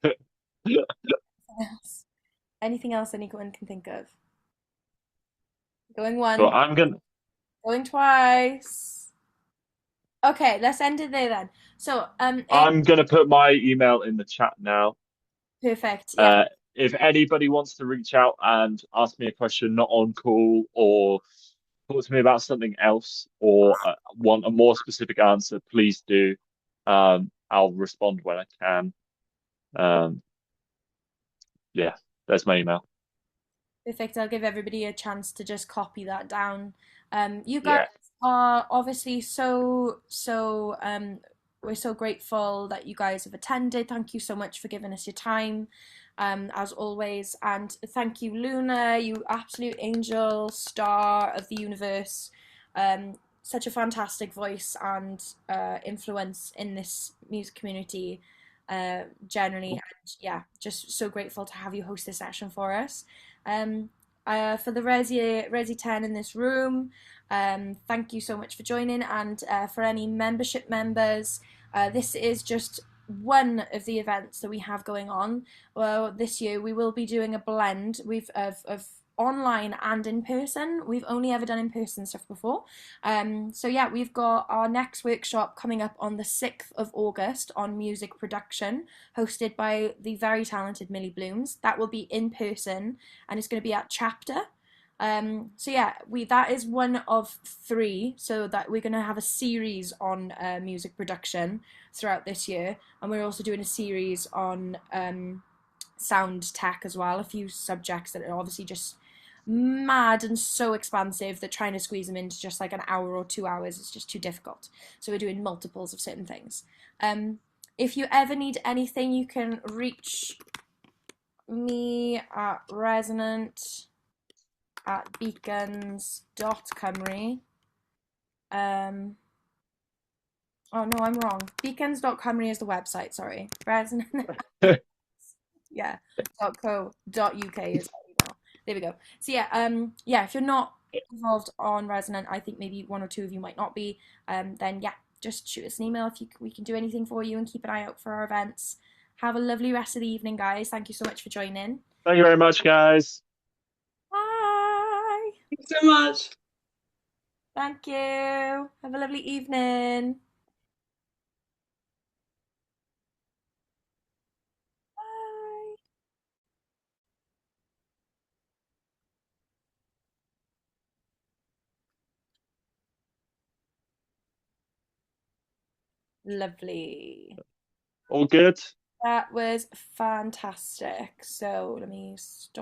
Anything else anyone can think of? Going but one, going twice. Okay, let's end it there then. So, I'm gonna put my email in the chat now. perfect. Yeah, Uh, if anybody wants to reach out and ask me a question not on call or talk to me about something else or want a more specific answer, please do. I'll respond when I can. Um, yeah, there's my email. perfect. I'll give everybody a chance to just copy that down. You guys Yeah, are obviously we're so grateful that you guys have attended. Thank you so much for giving us your time, as always. And thank you, Luna, you absolute angel, star of the universe. Such a fantastic voice and influence in this music community generally. And yeah, just so grateful to have you host this session for us. Um, for the Resi 10 in this room, thank you so much for joining. And for any membership members, this is just one of the events that we have going on. Well, this year we will be doing a blend of online and in person. We've only ever done in person stuff before. So yeah, we've got our next workshop coming up on the 6th of August on music production, hosted by the very talented Millie Blooms. That will be in person and it's going to be at Chapter. So yeah, that is one of three. So that we're going to have a series on music production throughout this year, and we're also doing a series on sound tech as well. A few subjects that are obviously just mad and so expansive that trying to squeeze them into just like an hour or 2 hours is just too difficult. So we're doing multiples of certain things. If you ever need anything, you can reach me at Resonant at beacons.cymru. Oh no, I'm wrong. Beacons.cymru is the website, sorry. Resonant, yeah, .co.uk is our email. There we go. So yeah, yeah, if you're not involved on Resonant, I think maybe one or two of you might not be, then yeah, just shoot us an email if we can do anything for you and keep an eye out for our events. Have a lovely rest of the evening, guys. Thank you so much for joining. thank you very much, guys. Bye. Thanks so much. Thank you. Have a lovely evening. Bye. Lovely. All good? That was fantastic. So let me stop.